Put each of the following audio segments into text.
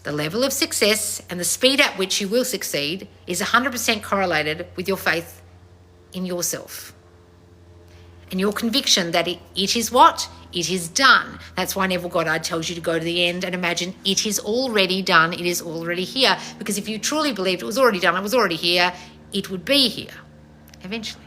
The level of success and the speed at which you will succeed is 100% correlated with your faith in yourself and your conviction that it is what? It is done. That's why Neville Goddard tells you to go to the end and imagine it is already done. It is already here. Because if you truly believed it was already done, it was already here, it would be here eventually.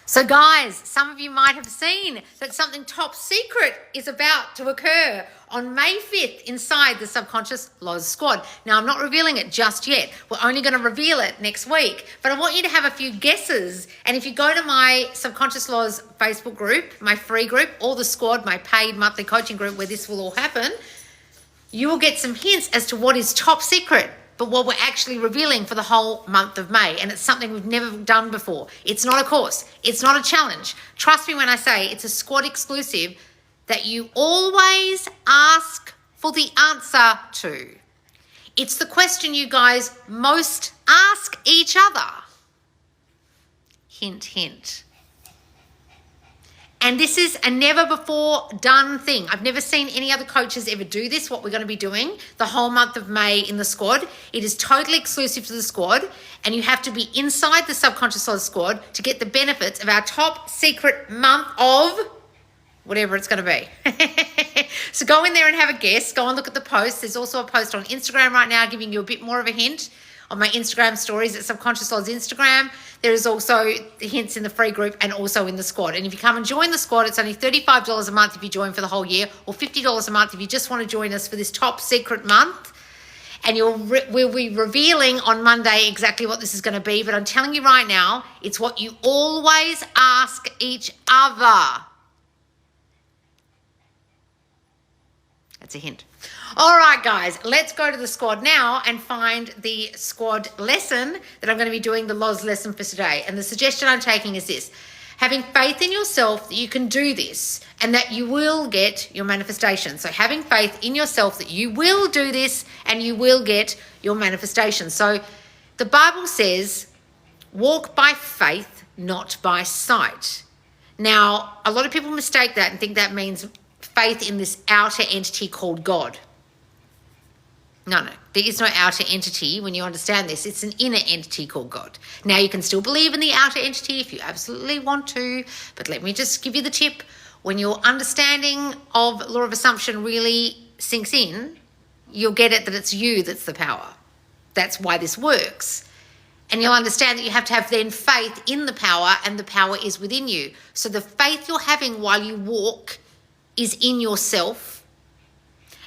So guys, some of you might have seen that something top secret is about to occur on May 5th inside the Subconscious Loz Squad. Now, I'm not revealing it just yet. We're only going to reveal it next week. But I want you to have a few guesses. And if you go to my Subconscious Loz Facebook group, my free group, or the squad, my paid monthly coaching group where this will all happen, you will get some hints as to what is top secret, but what we're actually revealing for the whole month of May. And it's something we've never done before. It's not a course. It's not a challenge. Trust me when I say it's a squad exclusive that you always ask for the answer to. It's the question you guys most ask each other. Hint, hint. And this is a never before done thing. I've never seen any other coaches ever do this, what we're going to be doing the whole month of May in the squad. It is totally exclusive to the squad, and you have to be inside the Subconscious Loz Squad to get the benefits of our top secret month of whatever it's going to be. So go in there and have a guess. Go and look at the post. There's also a post on Instagram right now giving you a bit more of a hint on my Instagram stories at Subconscious Loz Instagram. There is also the hints in the free group and also in the squad. And if you come and join the squad, it's only $35 a month if you join for the whole year, or $50 a month if you just want to join us for this top secret month. And we'll be revealing on Monday exactly what this is going to be. But I'm telling you right now, it's what you always ask each other. That's a hint. All right, guys, let's go to the squad now and find the squad lesson that I'm going to be doing, the Loz lesson for today. And the suggestion I'm taking is this: having faith in yourself that you can do this and that you will get your manifestation. So having faith in yourself that you will do this and you will get your manifestation. So the Bible says, walk by faith, not by sight. Now, a lot of people mistake that and think that means faith in this outer entity called God. No, there is no outer entity when you understand this. It's an inner entity called God. Now, you can still believe in the outer entity if you absolutely want to, but let me just give you the tip. When your understanding of law of assumption really sinks in, you'll get it that it's you that's the power. That's why this works. And you'll understand that you have to have then faith in the power, and the power is within you. So the faith you're having while you walk is in yourself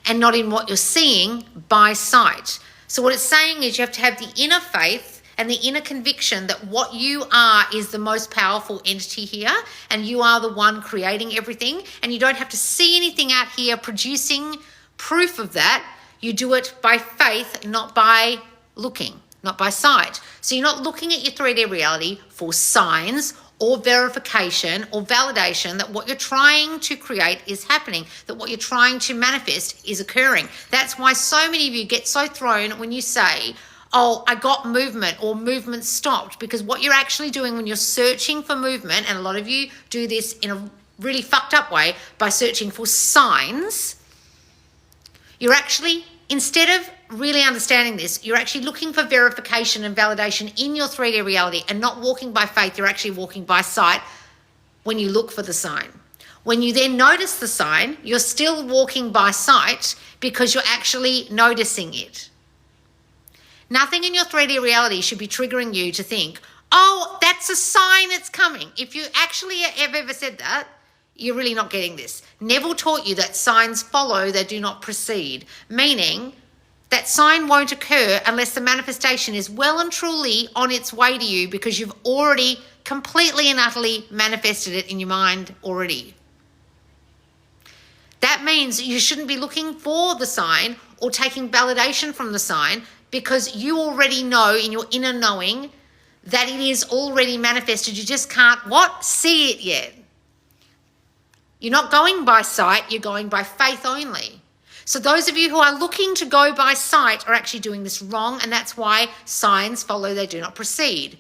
and not in what you're seeing by sight. So what it's saying is you have to have the inner faith and the inner conviction that what you are is the most powerful entity here, and you are the one creating everything, and you don't have to see anything out here producing proof of that. You do it by faith, not by looking, not by sight. So you're not looking at your 3D reality for signs or verification or validation that what you're trying to create is happening, that what you're trying to manifest is occurring. That's why so many of you get so thrown when you say, oh, I got movement or movement stopped, because what you're actually doing when you're searching for movement, and a lot of you do this in a really fucked up way by searching for signs, you're actually, instead of really understanding this, you're actually looking for verification and validation in your 3D reality and not walking by faith. You're actually walking by sight when you look for the sign. When you then notice the sign, you're still walking by sight because you're actually noticing it. Nothing in your 3D reality should be triggering you to think, oh, that's a sign it's coming. If you actually have ever said that, you're really not getting this. Neville taught you that signs follow, they do not precede, meaning that sign won't occur unless the manifestation is well and truly on its way to you, because you've already completely and utterly manifested it in your mind already. That means you shouldn't be looking for the sign or taking validation from the sign, because you already know in your inner knowing that it is already manifested. You just can't, see it yet. You're not going by sight, you're going by faith only. So those of you who are looking to go by sight are actually doing this wrong, and that's why signs follow, they do not precede.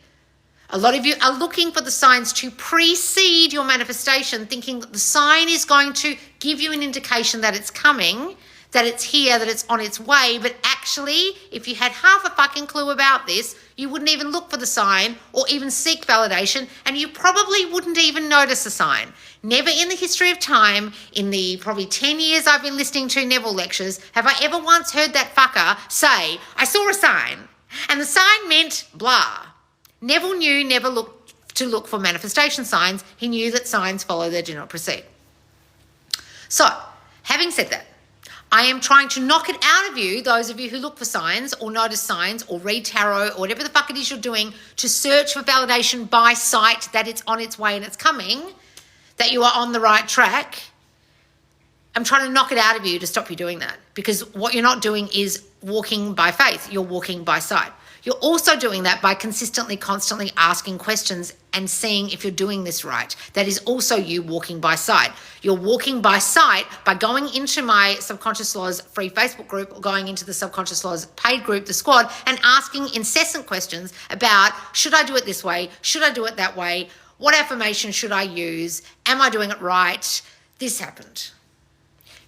A lot of you are looking for the signs to precede your manifestation, thinking that the sign is going to give you an indication that it's coming, that it's here, that it's on its way. But actually, if you had half a fucking clue about this, you wouldn't even look for the sign or even seek validation, and you probably wouldn't even notice a sign. Never in the history of time, in the probably 10 years I've been listening to Neville lectures, have I ever once heard that fucker say, I saw a sign, and the sign meant blah. Neville knew never to look for manifestation signs. He knew that signs follow, they do not precede. So, having said that, I am trying to knock it out of you, those of you who look for signs or notice signs or read tarot or whatever the fuck it is you're doing to search for validation by sight that it's on its way and it's coming, that you are on the right track. I'm trying to knock it out of you to stop you doing that, because what you're not doing is walking by faith. You're walking by sight. You're also doing that by consistently, constantly asking questions and seeing if you're doing this right. That is also you walking by sight. You're walking by sight by going into my Subconscious Laws free Facebook group or going into the Subconscious Laws paid group, the squad, and asking incessant questions about, should I do it this way? Should I do it that way? What affirmation should I use? Am I doing it right? This happened.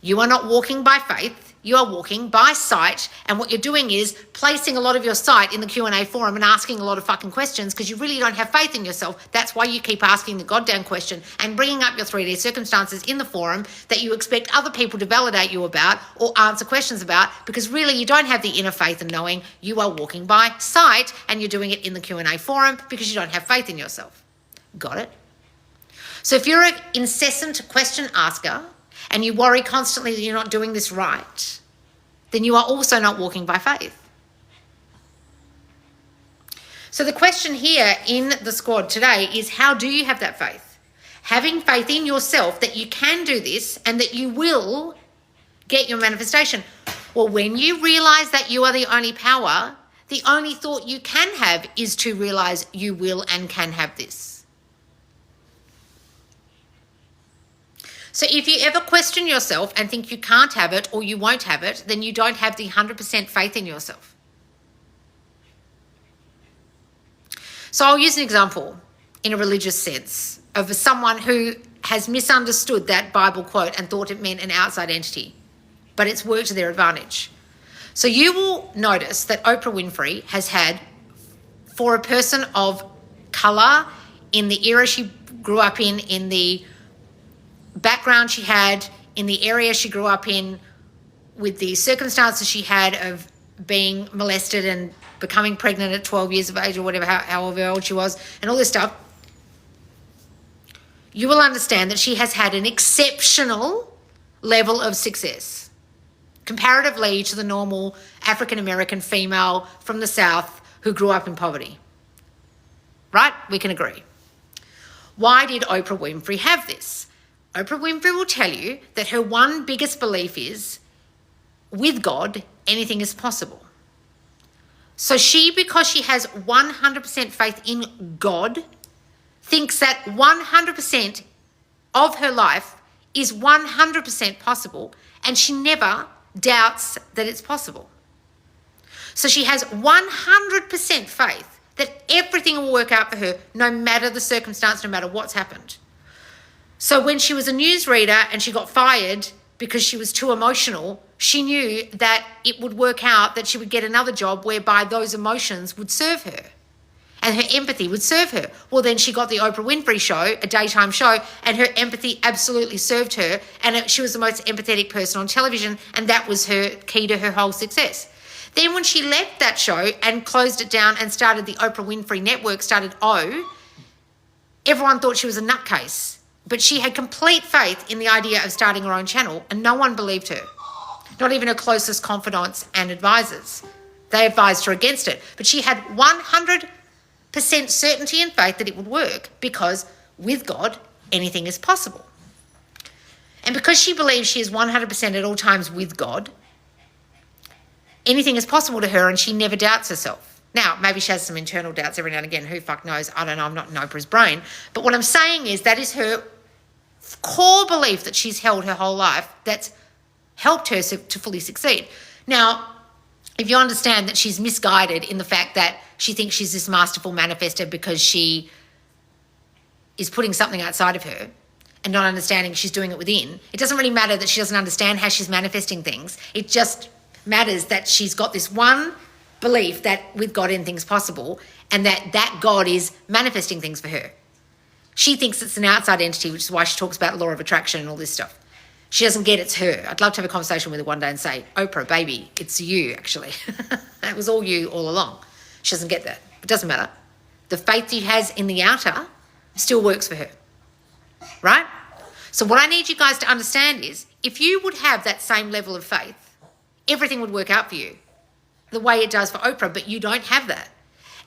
You are not walking by faith. You are walking by sight, and what you're doing is placing a lot of your sight in the Q&A forum and asking a lot of fucking questions because you really don't have faith in yourself. That's why you keep asking the goddamn question and bringing up your 3D circumstances in the forum that you expect other people to validate you about or answer questions about, because really you don't have the inner faith and knowing. You are walking by sight, and you're doing it in the Q&A forum because you don't have faith in yourself. Got it? So if you're an incessant question asker, and you worry constantly that you're not doing this right, then you are also not walking by faith. So the question here in the squad today is, how do you have that faith? Having faith in yourself that you can do this and that you will get your manifestation. Well, when you realize that you are the only power, the only thought you can have is to realize you will and can have this. So if you ever question yourself and think you can't have it or you won't have it, then you don't have the 100% faith in yourself. So I'll use an example in a religious sense of someone who has misunderstood that Bible quote and thought it meant an outside entity, but it's worked to their advantage. So you will notice that Oprah Winfrey has had, for a person of colour, in the era she grew up in the background she had, in the area she grew up in, with the circumstances she had of being molested and becoming pregnant at 12 years of age or whatever, however old she was, and all this stuff, you will understand that she has had an exceptional level of success comparatively to the normal African-American female from the South who grew up in poverty. Right? We can agree. Why did Oprah Winfrey have this? Oprah Winfrey will tell you that her one biggest belief is, with God, anything is possible. So she, because she has 100% faith in God, thinks that 100% of her life is 100% possible, and she never doubts that it's possible. So she has 100% faith that everything will work out for her, no matter the circumstance, no matter what's happened. So when she was a newsreader and she got fired because she was too emotional, she knew that it would work out, that she would get another job whereby those emotions would serve her and her empathy would serve her. Well, then she got the Oprah Winfrey Show, a daytime show, and her empathy absolutely served her, and she was the most empathetic person on television, and that was her key to her whole success. Then when she left that show and closed it down and started the Oprah Winfrey Network, started everyone thought she was a nutcase. But she had complete faith in the idea of starting her own channel, and no one believed her. Not even her closest confidants and advisors. They advised her against it. But she had 100% certainty and faith that it would work, because with God, anything is possible. And because she believes she is 100% at all times with God, anything is possible to her, and she never doubts herself. Now, maybe she has some internal doubts every now and again. Who fuck knows? I don't know. I'm not in Oprah's brain. But what I'm saying is that is her core belief that she's held her whole life. That's helped her to fully succeed. Now, if you understand that she's misguided in the fact that she thinks she's this masterful manifester because she is putting something outside of her and not understanding she's doing it within, it doesn't really matter that she doesn't understand how she's manifesting things. It just matters that she's got this one belief that with God anything's possible, and that God is manifesting things for her. She thinks it's an outside entity, which is why she talks about law of attraction and all this stuff. She doesn't get it's her. I'd love to have a conversation with her one day and say, Oprah, baby, it's you, actually. It was all you all along. She doesn't get that. It doesn't matter. The faith she has in the outer still works for her, right? So what I need you guys to understand is if you would have that same level of faith, everything would work out for you the way it does for Oprah, but you don't have that.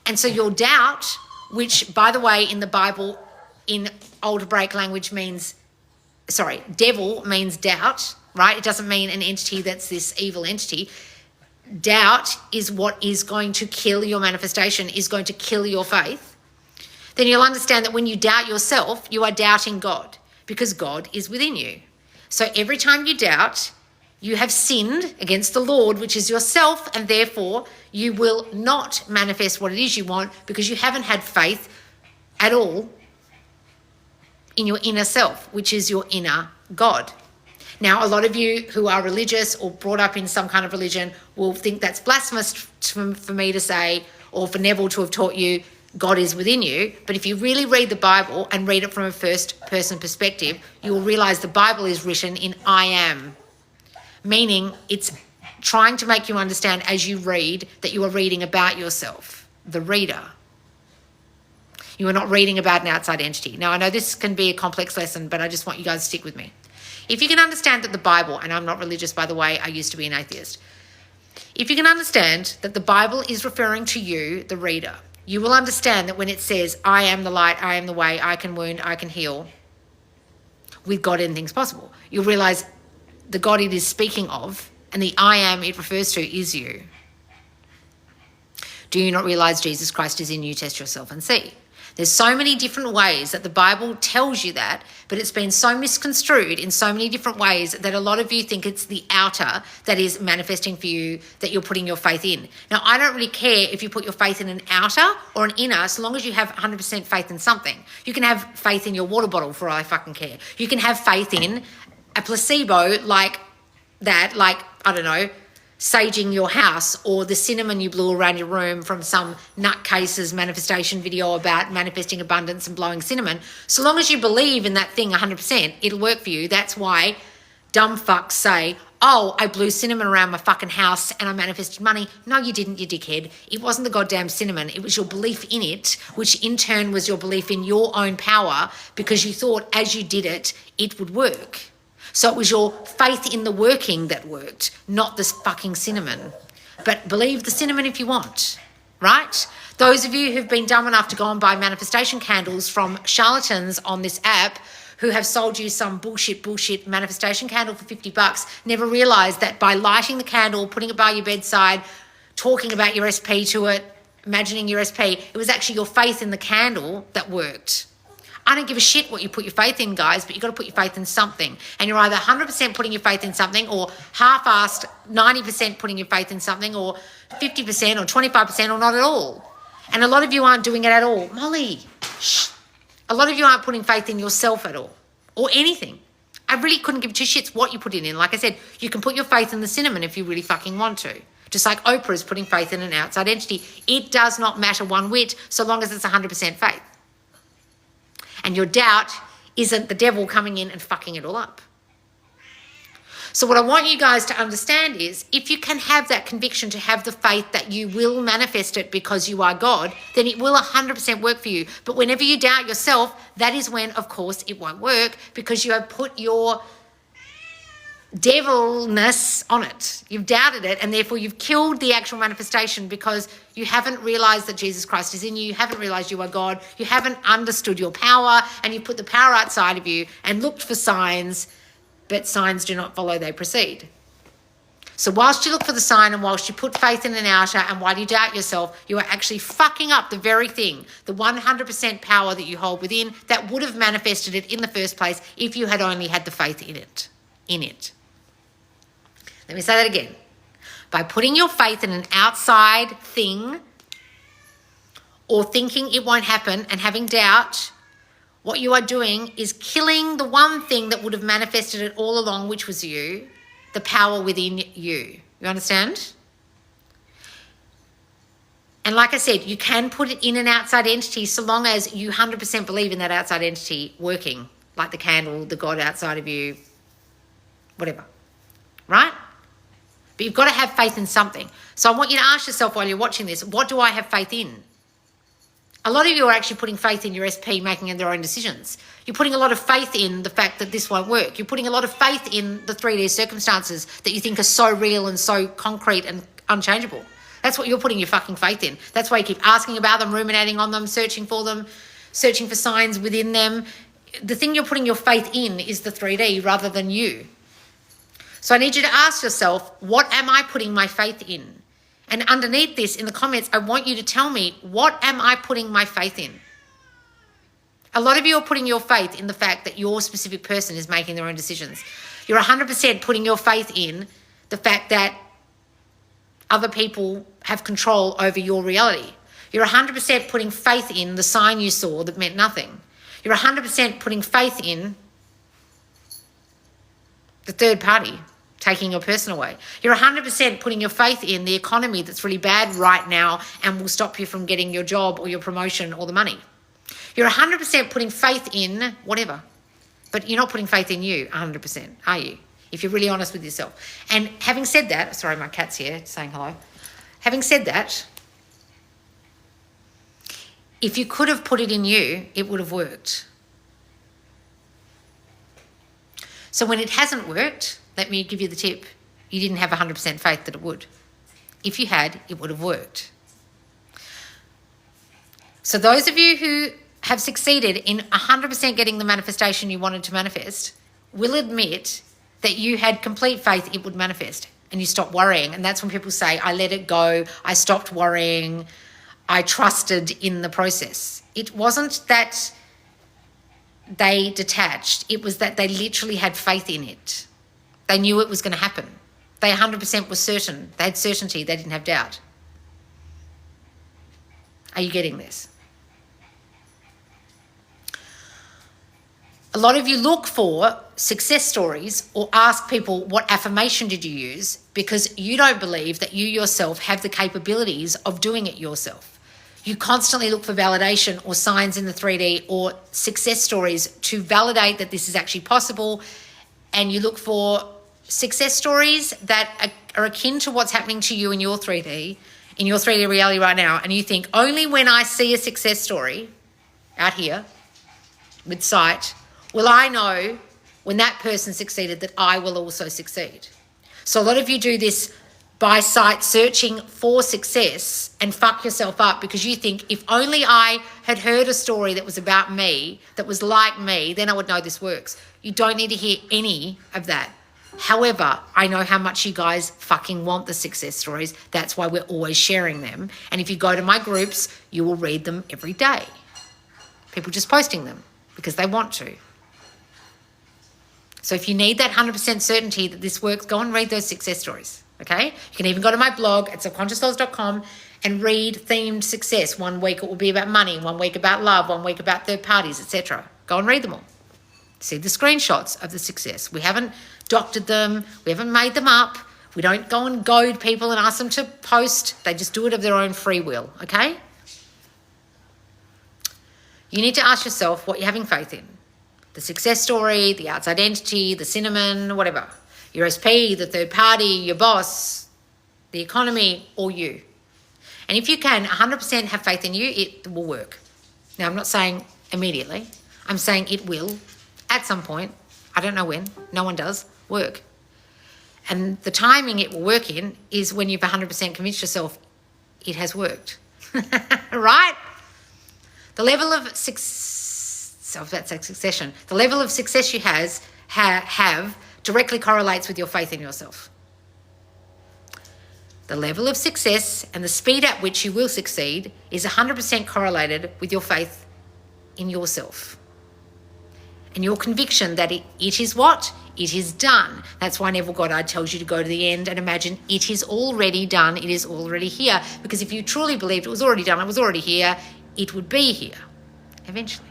And so your doubt, which, by the way, in the Bible, in old break language devil means doubt, right? It doesn't mean an entity that's this evil entity. Doubt is what is going to kill your manifestation, is going to kill your faith. Then you'll understand that when you doubt yourself, you are doubting God because God is within you. So every time you doubt, you have sinned against the Lord, which is yourself, and therefore you will not manifest what it is you want because you haven't had faith at all in your inner self, which is your inner God. Now, a lot of you who are religious or brought up in some kind of religion will think that's blasphemous for me to say, or for Neville to have taught you God is within you. But if you really read the Bible and read it from a first-person perspective, you will realize the Bible is written in I am, meaning it's trying to make you understand as you read that you are reading about yourself, the reader. You are not reading about an outside entity. Now, I know this can be a complex lesson, but I just want you guys to stick with me. If you can understand that the Bible, and I'm not religious, by the way, I used to be an atheist. If you can understand that the Bible is referring to you, the reader, you will understand that when it says, I am the light, I am the way, I can wound, I can heal, with God anything's possible. You'll realize the God it is speaking of and the I am it refers to is you. Do you not realize Jesus Christ is in you? Test yourself and see. There's so many different ways that the Bible tells you that, but it's been so misconstrued in so many different ways that a lot of you think it's the outer that is manifesting for you, that you're putting your faith in. Now, I don't really care if you put your faith in an outer or an inner, so long as you have 100% faith in something. You can have faith in your water bottle for all I fucking care. You can have faith in a placebo like that, like, I don't know, saging your house, or the cinnamon you blew around your room from some nutcase's manifestation video about manifesting abundance and blowing cinnamon. So long as you believe in that thing 100%, it'll work for you. That's why dumb fucks say, oh, I blew cinnamon around my fucking house and I manifested money. No, you didn't, you dickhead. It wasn't the goddamn cinnamon. It was your belief in it, which in turn was your belief in your own power because you thought as you did it, it would work. So it was your faith in the working that worked, not this fucking cinnamon. But believe the cinnamon if you want, right? Those of you who've been dumb enough to go and buy manifestation candles from charlatans on this app who have sold you some bullshit manifestation candle for $50 never realised that by lighting the candle, putting it by your bedside, talking about your SP to it, imagining your SP, it was actually your faith in the candle that worked. I don't give a shit what you put your faith in, guys, but you've got to put your faith in something. And you're either 100% putting your faith in something or half-assed 90% putting your faith in something or 50% or 25% or not at all. And a lot of you aren't doing it at all. Molly, shh. A lot of you aren't putting faith in yourself at all or anything. I really couldn't give two shits what you put it in. Like I said, you can put your faith in the cinnamon if you really fucking want to. Just like Oprah is putting faith in an outside entity. It does not matter one whit so long as it's 100% faith. And your doubt isn't the devil coming in and fucking it all up. So what I want you guys to understand is if you can have that conviction to have the faith that you will manifest it because you are God, then it will 100% work for you. But whenever you doubt yourself, that is when, of course, it won't work because you have put your devilness on it. You've doubted it, and therefore you've killed the actual manifestation because you haven't realized that Jesus Christ is in you. You haven't realized you are God. You haven't understood your power, and you put the power outside of you and looked for signs, but signs do not follow, they proceed. So whilst you look for the sign and whilst you put faith in an outer and while you doubt yourself, you are actually fucking up the very thing, the 100% power that you hold within that would have manifested it in the first place if you had only had the faith in it. Let me say that again. By putting your faith in an outside thing or thinking it won't happen and having doubt, what you are doing is killing the one thing that would have manifested it all along, which was you, the power within you. You understand? And like I said, you can put it in an outside entity so long as you 100% believe in that outside entity working, like the candle, the God outside of you, whatever, right? But you've got to have faith in something. So I want you to ask yourself while you're watching this, what do I have faith in? A lot of you are actually putting faith in your SP making their own decisions. You're putting a lot of faith in the fact that this won't work. You're putting a lot of faith in the 3D circumstances that you think are so real and so concrete and unchangeable. That's what you're putting your fucking faith in. That's why you keep asking about them, ruminating on them, searching for signs within them. The thing you're putting your faith in is the 3D rather than you. So I need you to ask yourself, what am I putting my faith in? And underneath this, in the comments, I want you to tell me, what am I putting my faith in? A lot of you are putting your faith in the fact that your specific person is making their own decisions. You're 100% putting your faith in the fact that other people have control over your reality. You're 100% putting faith in the sign you saw that meant nothing. You're 100% putting faith in the third party taking your person away. You're 100% putting your faith in the economy that's really bad right now and will stop you from getting your job or your promotion or the money. You're 100% putting faith in whatever, but you're not putting faith in you 100%, are you? If you're really honest with yourself. And having said that, sorry, my cat's here saying hello. Having said that, if you could have put it in you, it would have worked. So when it hasn't worked, let me give you the tip. You didn't have 100% faith that it would. If you had, it would have worked. So those of you who have succeeded in 100% getting the manifestation you wanted to manifest will admit that you had complete faith it would manifest and you stopped worrying. And that's when people say, I let it go, I stopped worrying, I trusted in the process. It wasn't that they detached. It was that they literally had faith in it. They knew it was going to happen. They 100% were certain. They had certainty. They didn't have doubt. Are you getting this? A lot of you look for success stories or ask people, what affirmation did you use? Because you don't believe that you yourself have the capabilities of doing it yourself. You constantly look for validation or signs in the 3D or success stories to validate that this is actually possible. And you look for success stories that are akin to what's happening to you in your 3D reality right now. And you think, only when I see a success story out here with sight, will I know when that person succeeded that I will also succeed. So a lot of you do this by sight, searching for success, and fuck yourself up because you think, if only I had heard a story that was about me, that was like me, then I would know this works. You don't need to hear any of that. However, I know how much you guys fucking want the success stories. That's why we're always sharing them. And if you go to my groups, you will read them every day. People just posting them because they want to. So if you need that 100% certainty that this works, go and read those success stories, okay? You can even go to my blog at subconsciouslaws.com and read themed success. 1 week it will be about money, 1 week about love, 1 week about third parties, etc. Go and read them all. See the screenshots of the success. We haven't doctored them. We haven't made them up. We don't go and goad people and ask them to post. They just do it of their own free will, okay? You need to ask yourself what you're having faith in. The success story, the outside entity, the cinnamon, whatever. Your SP, the third party, your boss, the economy, or you. And if you can 100% have faith in you, it will work. Now, I'm not saying immediately. I'm saying it will, at some point, I don't know when, no one does, work. And the timing it will work in is when you've 100% convinced yourself it has worked. Right? The level of succession, the level of success you have directly correlates with your faith in yourself. The level of success and the speed at which you will succeed is 100% correlated with your faith in yourself. and your conviction that it is what? It is done. That's why Neville Goddard tells you to go to the end and imagine it is already done. It is already here. Because if you truly believed it was already done, it was already here, it would be here eventually.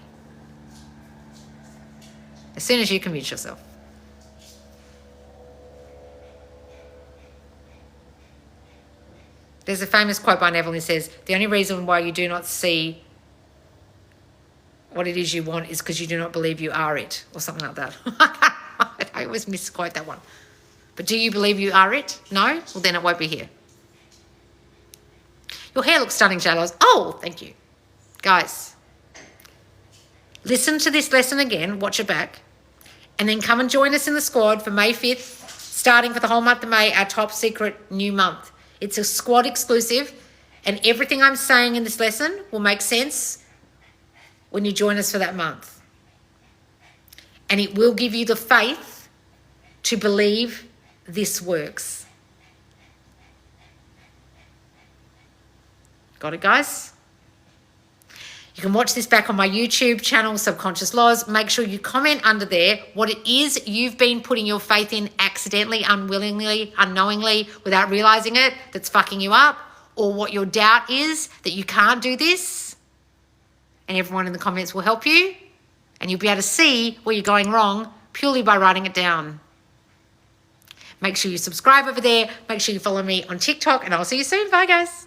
As soon as you convince yourself. There's a famous quote by Neville. He says, the only reason why you do not see what it is you want is because you do not believe you are it, or something like that. I always misquote that one. But do you believe you are it? No? Well, then it won't be here. Your hair looks stunning, Shallows. Oh, thank you. Guys, listen to this lesson again, watch it back, and then come and join us in the squad for May 5th, starting for the whole month of May, our top secret new month. It's a squad exclusive, and everything I'm saying in this lesson will make sense when you join us for that month. And it will give you the faith to believe this works. Got it, guys? You can watch this back on my YouTube channel, Subconscious Laws. Make sure you comment under there what it is you've been putting your faith in accidentally, unwillingly, unknowingly, without realizing it, that's fucking you up, or what your doubt is that you can't do this. And everyone in the comments will help you, and you'll be able to see where you're going wrong purely by writing it down. Make sure you subscribe over there. Make sure you follow me on TikTok, and I'll see you soon. Bye, guys.